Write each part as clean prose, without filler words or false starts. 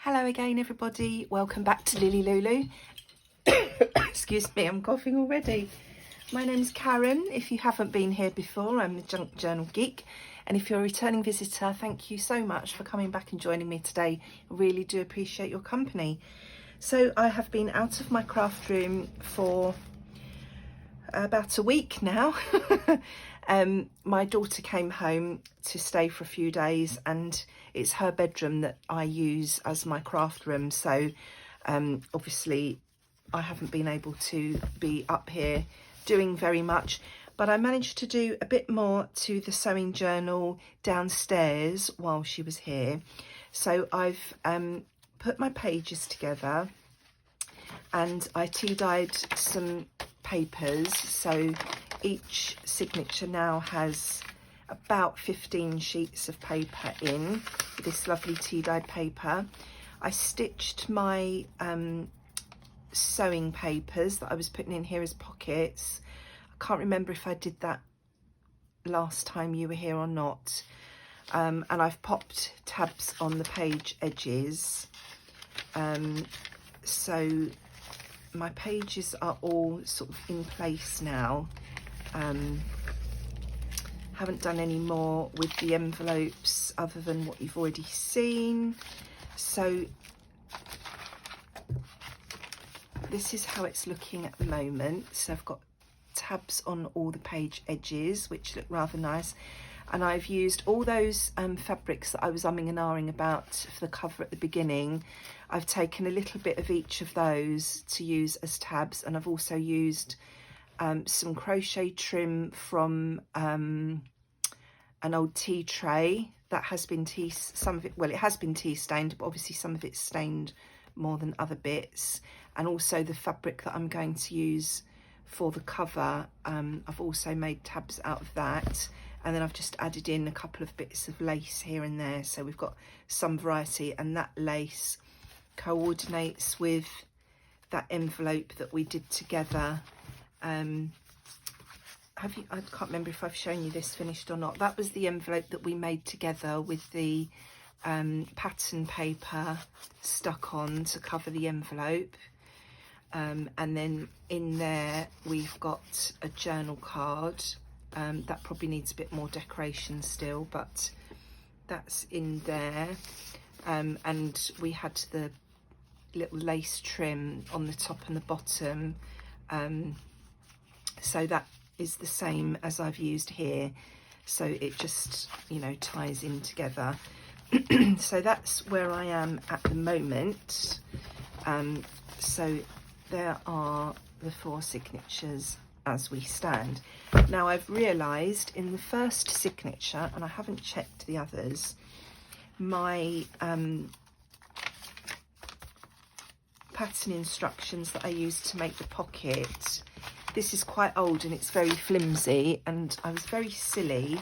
Hello again everybody, welcome back to LilyLuLou. Excuse me, I'm coughing already. My name's Karen. If you haven't been here before, I'm the Junk Journal Geek, and if you're a returning visitor, thank you so much for coming back and joining me today. I really do appreciate your company. So I have been out of my craft room for about a week now. My daughter came home to stay for a few days, and it's her bedroom that I use as my craft room, so obviously I haven't been able to be up here doing very much, but I managed to do a bit more to the sewing journal downstairs while she was here. So I've put my pages together and I tea dyed some papers, so each signature now has about 15 sheets of paper in this lovely tea dyed paper. I stitched my sewing papers that I was putting in here as pockets. I can't remember if I did that last time you were here or not, and I've popped tabs on the page edges, so my pages are all sort of in place now. Haven't done any more with the envelopes other than what you've already seen. So this is how it's looking at the moment. So I've got tabs on all the page edges, which look rather nice. And I've used all those fabrics that I was umming and ahhing about for the cover at the beginning. I've taken a little bit of each of those to use as tabs, and I've also used some crochet trim from an old tea tray that has been some of it, well, it has been tea stained, but obviously some of it's stained more than other bits. And also the fabric that I'm going to use for the cover, I've also made tabs out of that. And then I've just added in a couple of bits of lace here and there, so we've got some variety, and that lace coordinates with that envelope that we did together. I can't remember if I've shown you this finished or not. That was the envelope that we made together with the pattern paper stuck on to cover the envelope. And then in there we've got a journal card. That probably needs a bit more decoration still, but that's in there. And we had the little lace trim on the top and the bottom. So that is the same as I've used here. So it just, you know, ties in together. So that's where I am at the moment. So there are the 4 signatures as we stand. Now I've realised in the first signature, and I haven't checked the others, my pattern instructions that I used to make the pocket, this is quite old and it's very flimsy, and I was very silly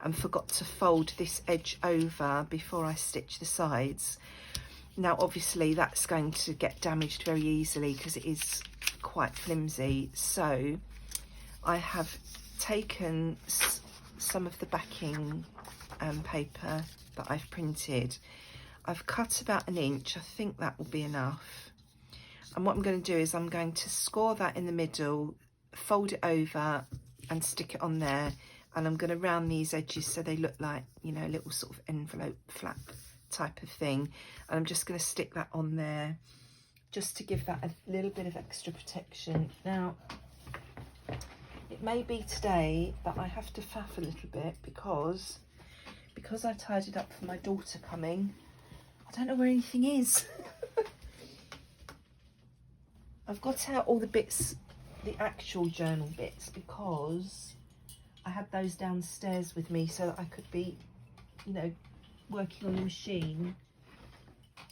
and forgot to fold this edge over before I stitch the sides. Now obviously that's going to get damaged very easily because it is quite flimsy, so I have taken some of the backing paper that I've printed. I've cut about 1 inch, I think that will be enough. And what I'm going to do is I'm going to score that in the middle, fold it over and stick it on there, and I'm going to round these edges so they look like, you know, a little sort of envelope flap type of thing. And I'm just going to stick that on there just to give that a little bit of extra protection. Now it may be today that I have to faff a little bit because I tidied up for my daughter coming. I don't know where anything is. I've got out all the bits, the actual journal bits, because I had those downstairs with me so that I could be, you know, working on the machine.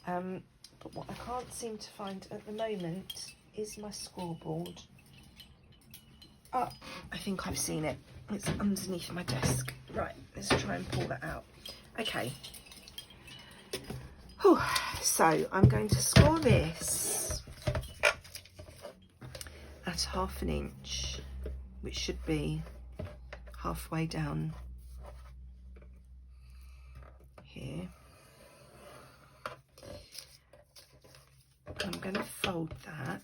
But what I can't seem to find at the moment is my scoreboard. Oh, I think I've seen it. It's underneath my desk. Right, let's try and pull that out. Okay. Whew. So I'm going to score this at 1/2 inch, which should be halfway down here. going to fold that.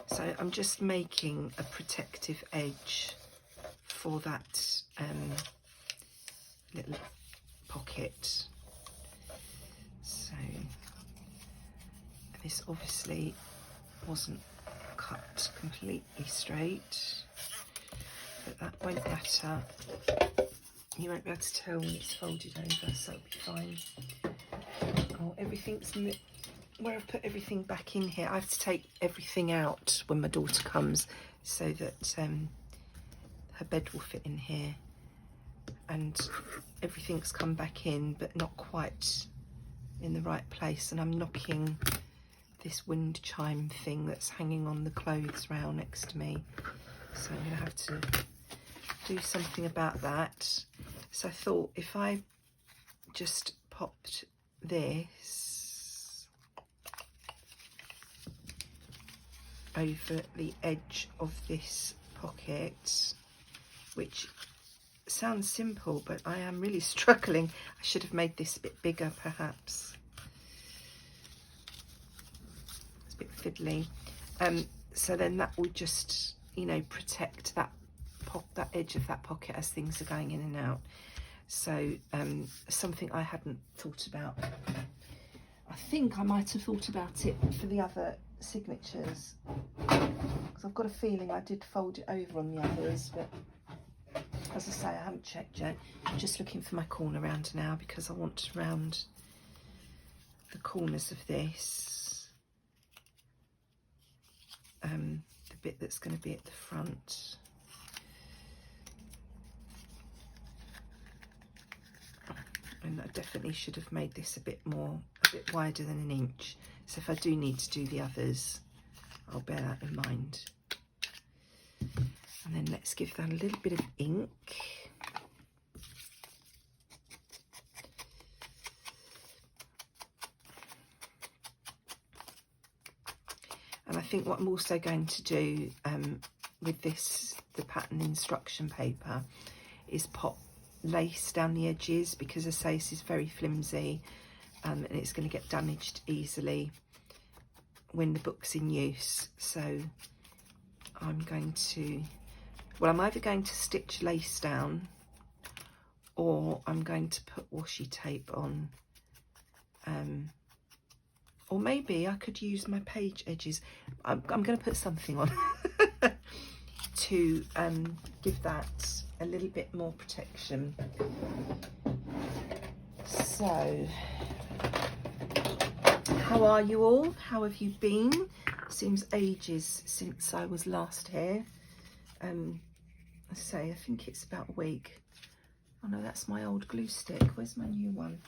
So I'm just making a protective edge for that little pocket. So this obviously wasn't cut completely straight, but that won't matter. You won't be able to tell when it's folded over, so it'll be fine. Oh, everything's where I've put everything back in here. I have to take everything out when my daughter comes so that her bed will fit in here, and everything's come back in but not quite in the right place, and I'm knocking this wind chime thing that's hanging on the clothes rail next to me, so I'm going to have to do something about that. So I thought if I just popped this over the edge of this pocket, which sounds simple, but I am really struggling. I should have made this a bit bigger, perhaps. It's a bit fiddly. So then that will just, you know, protect that edge of that pocket as things are going in and out. So something I hadn't thought about. I think I might have thought about it for the other signatures, because I've got a feeling I did fold it over on the others, but as I say, I haven't checked yet. I'm just looking for my corner round now, because I want to round the corners of this, the bit that's going to be at the front. And I definitely should have made this a bit wider than an inch. So if I do need to do the others, I'll bear that in mind. And then let's give that a little bit of ink. And I think what I'm also going to do with the pattern instruction paper, is pop lace down the edges, because as I say, this is very flimsy and it's going to get damaged easily when the book's in use. So I'm going to, well, I'm either going to stitch lace down, or I'm going to put washi tape on, or maybe I could use my page edges. I'm going to put something on to give that a little bit more protection. So how are you all? How have you been? Seems ages since I was last here. I say, I think it's about a week. Oh no, that's my old glue stick. Where's my new one?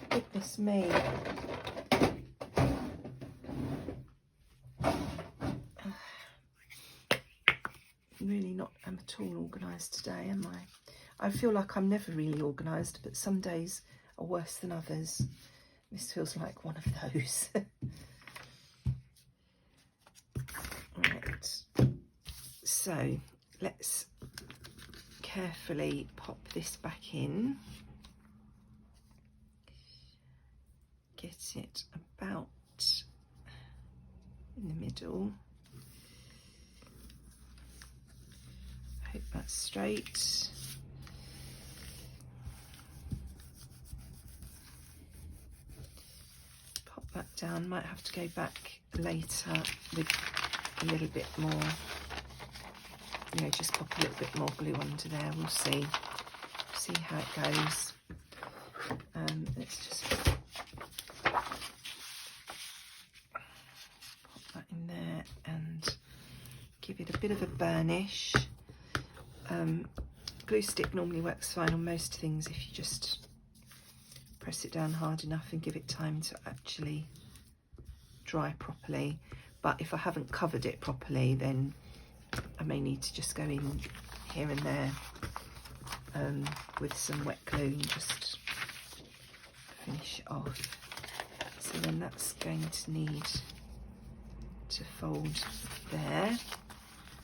Goodness me. Really not at all organised today, am I? I feel like I'm never really organised, but some days are worse than others. This feels like one of those. Right, so let's carefully pop this back in. Get it about in the middle. Hope that's straight. Pop that down. Might have to go back later with a little bit more, you know, just pop a little bit more glue onto there. We'll see how it goes. Let's just pop that in there and give it a bit of a burnish. Glue stick normally works fine on most things if you just press it down hard enough and give it time to actually dry properly. But if I haven't covered it properly, then I may need to just go in here and there with some wet glue and just finish it off. So then that's going to need to fold there.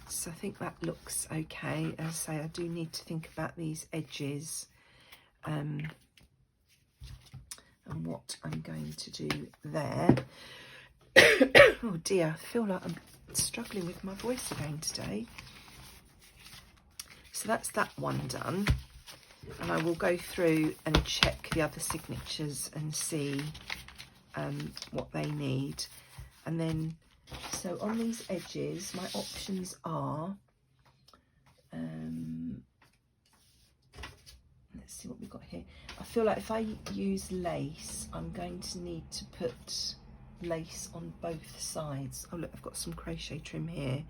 So I think that looks okay. As I say, I do need to think about these edges. and what I'm going to do there. Oh dear, I feel like I'm struggling with my voice again today. So that's that one done, and I will go through and check the other signatures and see what they need. And then, so on these edges, my options are, let's see what we've got here. I feel like if I use lace, I'm going to need to put lace on both sides. Oh look, I've got some crochet trim here.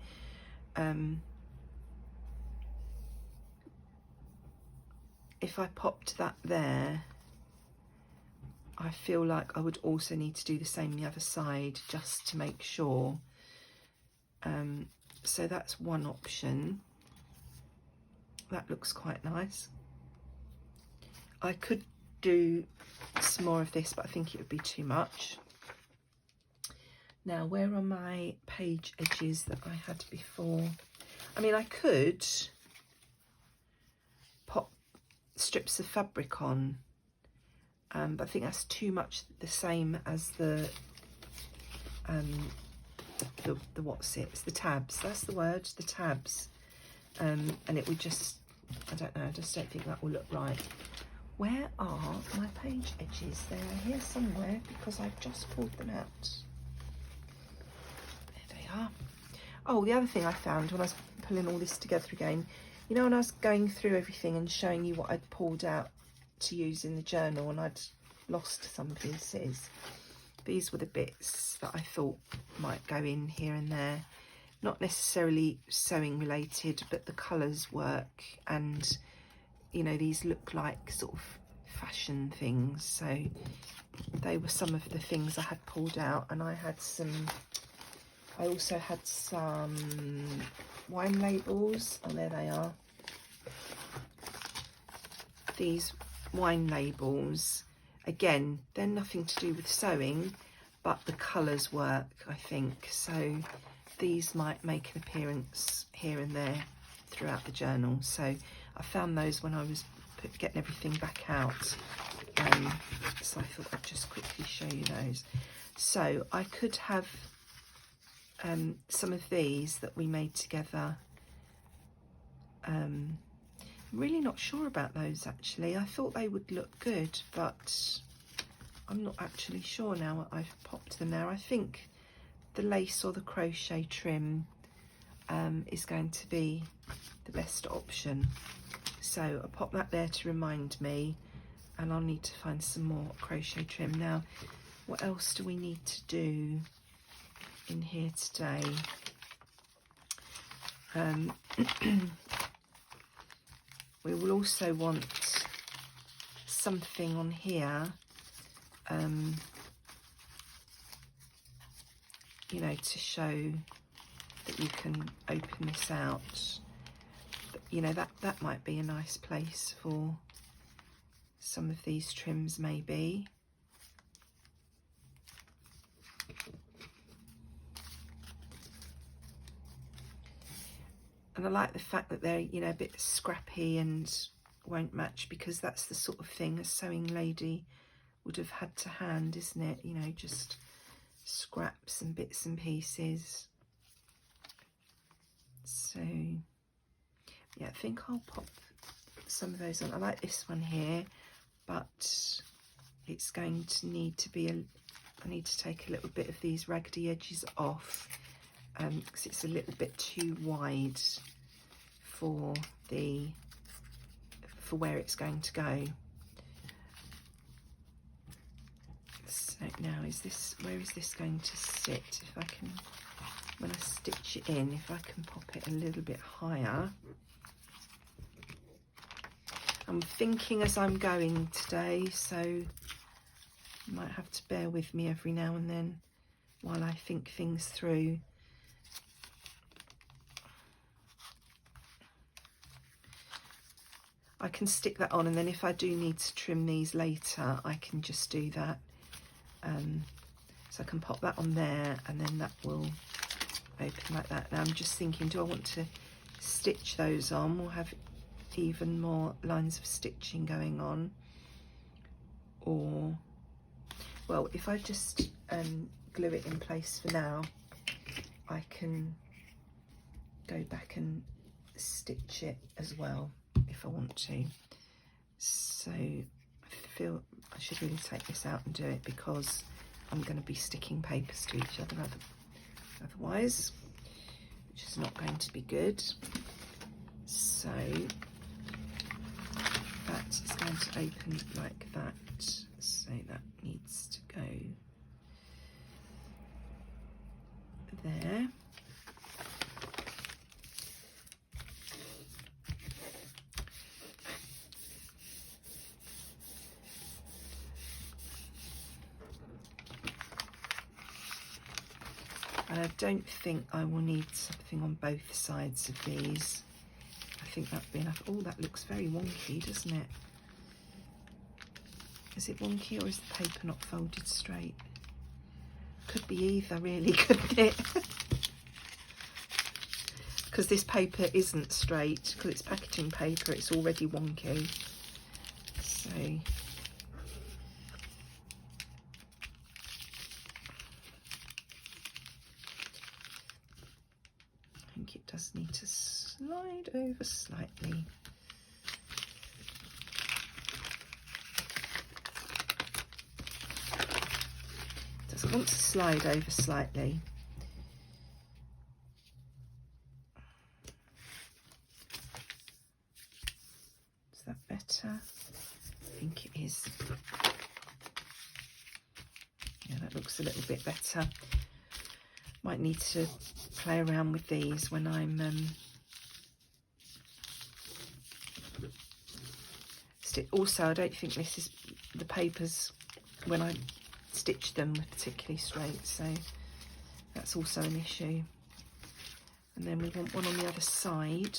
If I popped that there, I feel like I would also need to do the same the other side just to make sure. So that's one option. That looks quite nice. I could do some more of this, but I think it would be too much. Now, where are my page edges that I had before? I mean, I could pop strips of fabric on, but I think that's too much the same as the what's it? It's the tabs. That's the word, the tabs. And it would just, I don't know, I just don't think that will look right. Where are my page edges? They are here somewhere because I've just pulled them out. There they are. Oh, the other thing I found when I was pulling all this together again, you know, when I was going through everything and showing you what I'd pulled out to use in the journal, and I'd lost some pieces. These were the bits that I thought might go in here and there. Not necessarily sewing related, but the colours work, and you know, these look like sort of fashion things. So they were some of the things I had pulled out, and I also had some wine labels. Oh, there they are. These wine labels, again, they're nothing to do with sewing, but the colours work, I think. So these might make an appearance here and there throughout the journal. So I found those when I was getting everything back out. So I thought I'd just quickly show you those. So I could have some of these that we made together. I'm really not sure about those actually. I thought they would look good, but I'm not actually sure now. I've popped them there. I think the lace or the crochet trim is going to be the best option. So I'll pop that there to remind me, and I'll need to find some more crochet trim. Now, what else do we need to do in here today? We will also want something on here, you know, to show that you can open this out. You know, that might be a nice place for some of these trims maybe. And I like the fact that they're, you know, a bit scrappy and won't match, because that's the sort of thing a sewing lady would have had to hand, isn't it? You know, just scraps and bits and pieces. So yeah, I think I'll pop some of those on. I like this one here, but it's going to need to be I need to take a little bit of these raggedy edges off, because it's a little bit too wide for where it's going to go. So now where is this going to sit? If I can, when I stitch it in, if I can pop it a little bit higher. I'm thinking as I'm going today, so you might have to bear with me every now and then while I think things through. I can stick that on, and then if I do need to trim these later, I can just do that. So I can pop that on there, and then that will open like that. Now I'm just thinking, do I want to stitch those on or have even more lines of stitching going on, or well, if I just glue it in place for now, I can go back and stitch it as well if I want to. So I feel I should really take this out and do it, because I'm going to be sticking papers to each other otherwise, which is not going to be good. So that is going to open like that, so that needs to go there. And I don't think I will need something on both sides of these. I think that'd be enough. Oh, that looks very wonky, doesn't it? Is it wonky, or is the paper not folded straight? Could be either, really, couldn't it? Because this paper isn't straight, because it's packaging paper, it's already wonky. So I think it does need to slide over slightly. Does it want to slide over slightly? Is that better? I think it is. Yeah, that looks a little bit better. Might need to play around with these when I'm also, I don't think this is the papers when I stitch them particularly straight, so that's also an issue. And then we want one on the other side.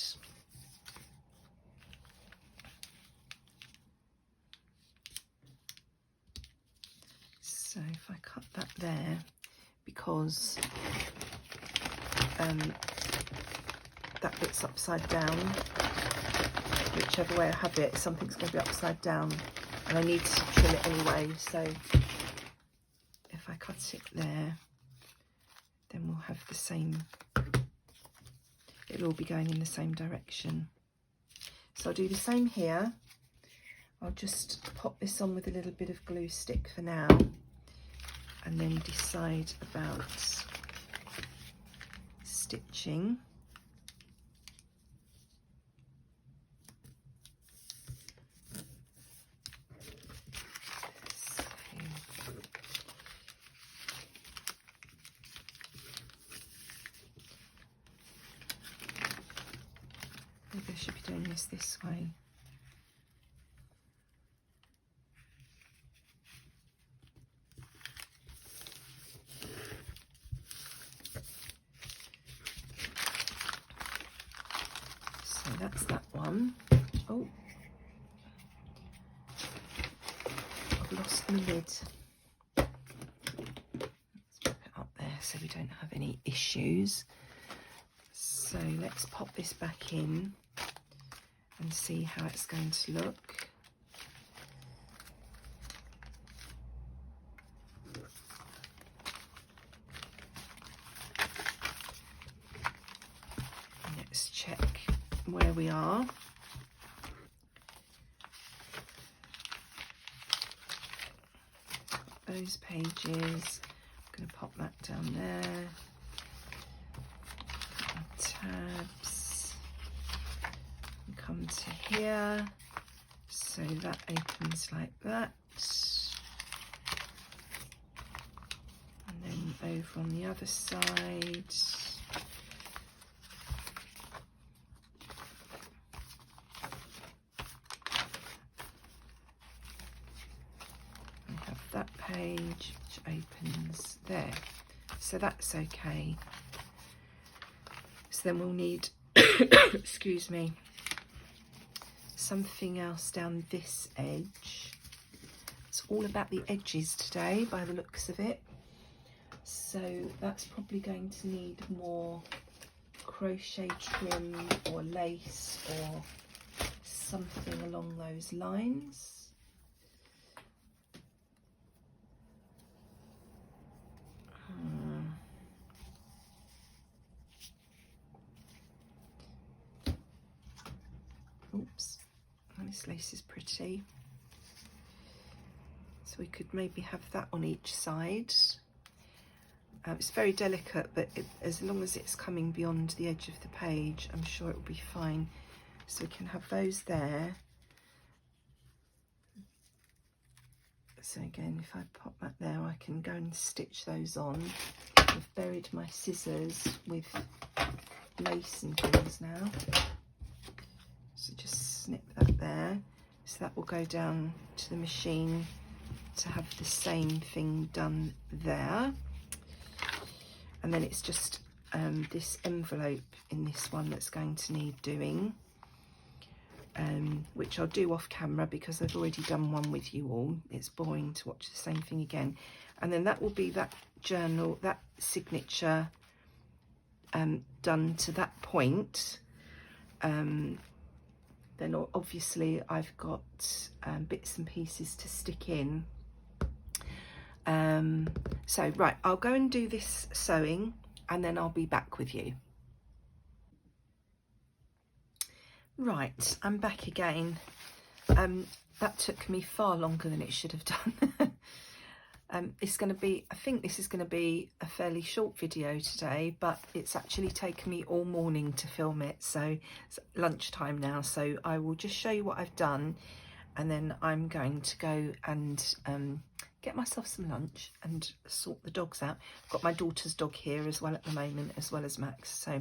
So if I cut that there, because that bit's upside down, whichever way I have it, something's going to be upside down, and I need to trim it anyway, so if I cut it there, then we'll have the same, it'll all be going in the same direction. So I'll do the same here. I'll just pop this on with a little bit of glue stick for now, and then decide about stitching. Maybe I should be doing this way. So that's that one. Oh, I've lost the lid. Let's pop it up there so we don't have any issues. So let's pop this back in and see how it's going to look. Let's check where we are. Those pages, I'm going to pop that down there. Tabs, and come to here, so that opens like that, and then over on the other side, we have that page which opens there, so that's okay. So then we'll need, excuse me, something else down this edge. It's all about the edges today by the looks of it. So that's probably going to need more crochet trim or lace or something along those lines. lace is pretty. So we could maybe have that on each side. It's very delicate, but as long as it's coming beyond the edge of the page, I'm sure it will be fine. So we can have those there. So again, if I pop that there, I can go and stitch those on. I've buried my scissors with lace and things now. So just snip that there. So that will go down to the machine to have the same thing done there. And then it's just this envelope in this one that's going to need doing. Which I'll do off camera because I've already done one with you all. It's boring to watch the same thing again. And then that will be that journal, that signature done to that point. Then obviously I've got bits and pieces to stick in. So right, I'll go and do this sewing and then I'll be back with you. Right, I'm back again. That took me far longer than it should have done. It's going to be, I think this is going to be a fairly short video today, but it's actually taken me all morning to film it. So it's lunchtime now, so I will just show you what I've done and then I'm going to go and get myself some lunch and sort the dogs out. I've got my daughter's dog here as well at the moment, as well as Max. So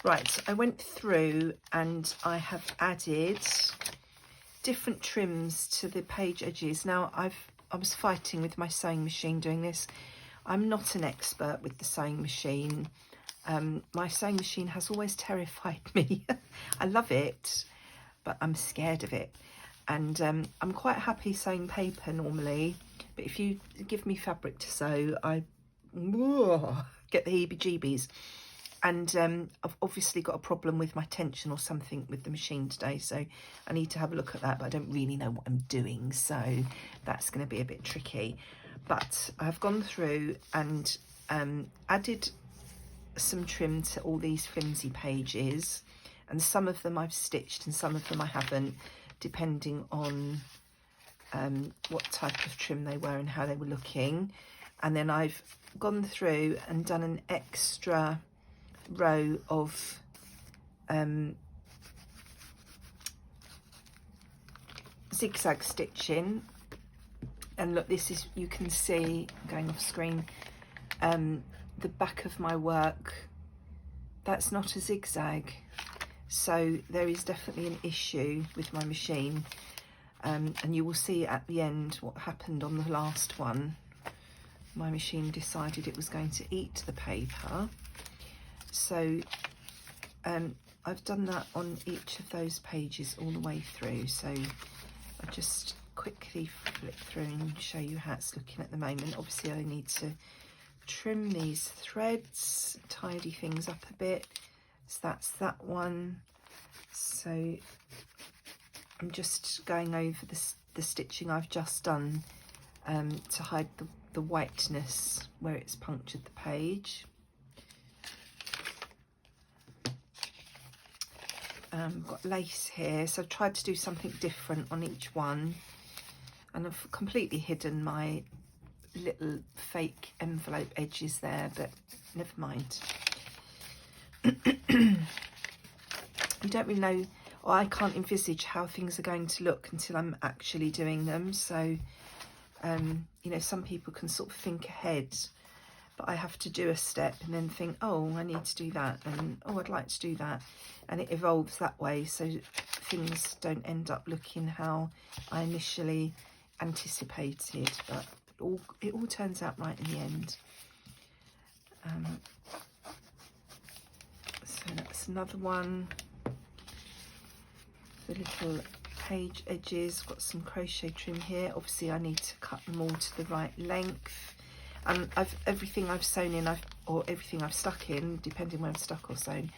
right, I went through and I have added different trims to the page edges. Now I was fighting with my sewing machine doing this. I'm not an expert with the sewing machine. My sewing machine has always terrified me. I love it, but I'm scared of it. And I'm quite happy sewing paper normally, but if you give me fabric to sew, I get the heebie-jeebies. And I've obviously got a problem with my tension or something with the machine today, so I need to have a look at that, but I don't really know what I'm doing, so that's going to be a bit tricky. But I've gone through and added some trim to all these flimsy pages, and some of them I've stitched and some of them I haven't, depending on what type of trim they were and how they were looking. And then I've gone through and done an extra row of zigzag stitching, and look, this is, you can see, going off screen, the back of my work, that's not a zigzag, so there is definitely an issue with my machine, and you will see at the end what happened on the last one. My machine decided it was going to eat the paper. So I've done that on each of those pages all the way through. So I'll just quickly flip through and show you how it's looking at the moment. Obviously I need to trim these threads, tidy things up a bit. So that's that one. So I'm just going over the stitching I've just done to hide the whiteness where it's punctured the page. Got lace here, so I've tried to do something different on each one, and I've completely hidden my little fake envelope edges there, but never mind. You don't really know, or I can't envisage how things are going to look until I'm actually doing them. So you know, some people can sort of think ahead, but I have to do a step and then think, oh, I need to do that, and oh, I'd like to do that, and it evolves that way, so things don't end up looking how I initially anticipated, but it all turns out right in the end. So that's another one. The little page edges, got some crochet trim here. Obviously I need to cut them all to the right length. And everything I've sewn in, or everything I've stuck in, depending where I'm stuck or sewn,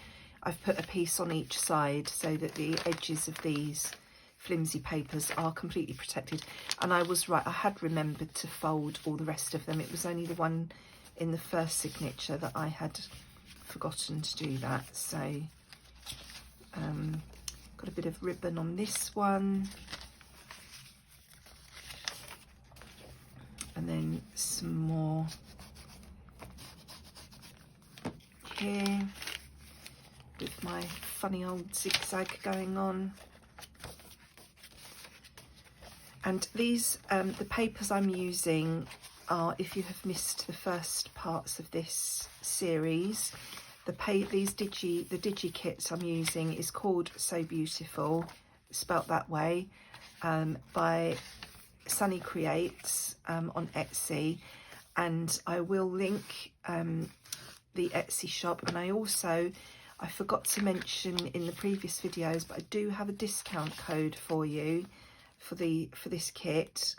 I've put a piece on each side so that the edges of these flimsy papers are completely protected. And I was right, I had remembered to fold all the rest of them. It was only the one in the first signature that I had forgotten to do that. So Got a bit of ribbon on this one. And then some more here with my funny old zigzag going on. And these, the papers I'm using are, if you have missed the first parts of this series, the digi kits I'm using is called So Beautiful, spelt that way, by Sannie Creates on Etsy, and I will link the Etsy shop. And I forgot to mention in the previous videos, but I do have a discount code for you for this kit,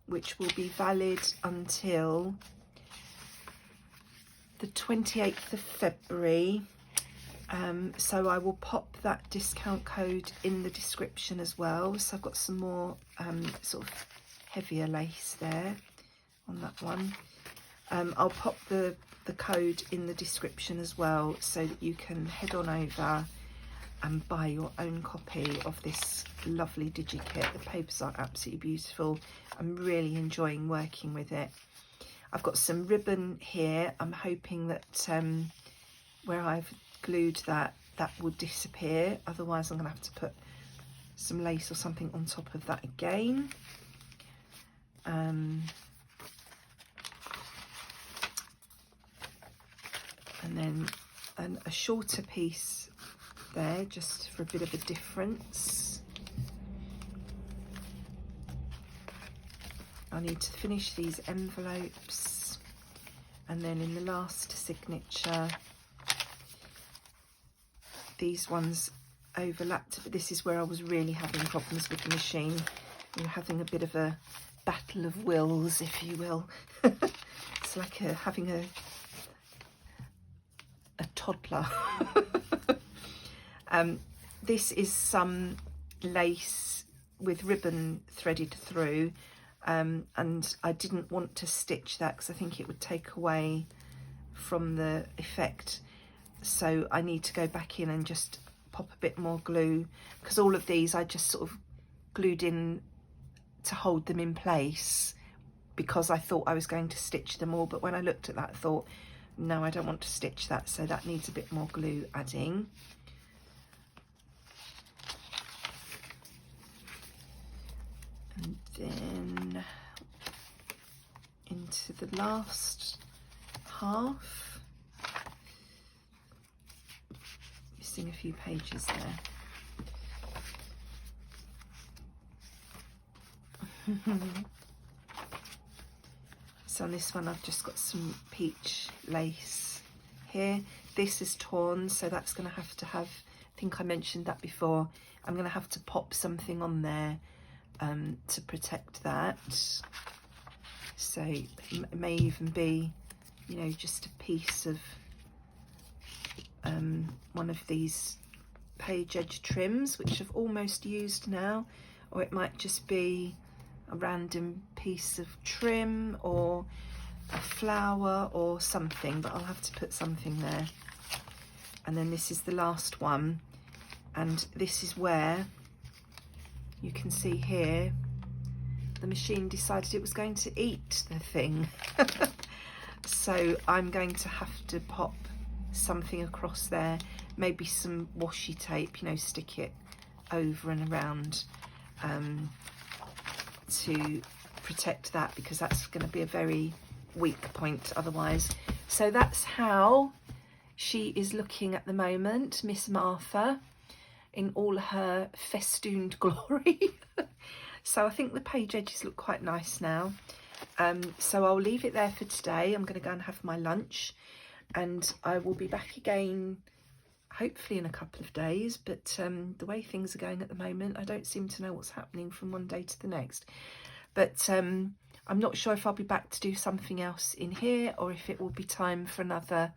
which will be valid until the 28th of February. So I will pop that discount code in the description as well. So I've got some more sort of heavier lace there on that one. I'll pop the code in the description as well, so that you can head on over and buy your own copy of this lovely digi-kit. The papers are absolutely beautiful. I'm really enjoying working with it. I've got some ribbon here. I'm hoping that where I've glued that will disappear. Otherwise I'm going to have to put some lace or something on top of that again. And then a shorter piece there, just for a bit of a difference. I need to finish these envelopes, and then in the last signature, these ones overlapped, but this is where I was really having problems with the machine. We were having a bit of a battle of wills, if you will. It's like having a toddler. This is some lace with ribbon threaded through, and I didn't want to stitch that because I think it would take away from the effect. So I need to go back in and just pop a bit more glue, because all of these I just sort of glued in to hold them in place, because I thought I was going to stitch them all, but when I looked at that I thought, no, I don't want to stitch that, so that needs a bit more glue adding. And then into the last half, missing a few pages there. So on this one I've just got some peach lace here. This is torn, so that's going to have, I think I mentioned that before, I'm going to have to pop something on there to protect that. So it may even be, you know, just a piece of one of these page edge trims, which I've almost used now, or it might just be a random piece of trim or a flower or something, but I'll have to put something there. And then this is the last one, and this is where you can see here the machine decided it was going to eat the thing. So I'm going to have to pop something across there, maybe some washi tape, you know, stick it over and around to protect that, because that's going to be a very weak point otherwise. So that's how she is looking at the moment, Miss Martha, in all her festooned glory. So I think the page edges look quite nice now. So I'll leave it there for today. I'm going to go and have my lunch, and I will be back again hopefully in a couple of days, but the way things are going at the moment, I don't seem to know what's happening from one day to the next. But I'm not sure if I'll be back to do something else in here, or if it will be time for another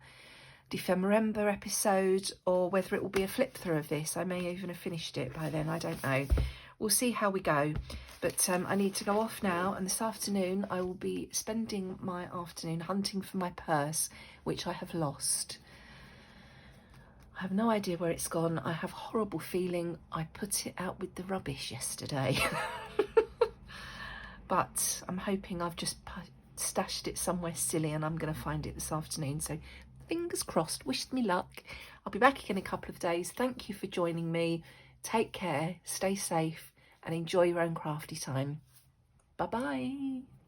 Memoranda episode, or whether it will be a flip through of this. I may even have finished it by then, I don't know. We'll see how we go. But I need to go off now, and this afternoon I will be spending my afternoon hunting for my purse, which I have lost. I have no idea where it's gone. I have a horrible feeling I put it out with the rubbish yesterday. But I'm hoping I've just stashed it somewhere silly and I'm going to find it this afternoon. So fingers crossed, wish me luck. I'll be back again in a couple of days. Thank you for joining me. Take care, stay safe and enjoy your own crafty time. Bye-bye.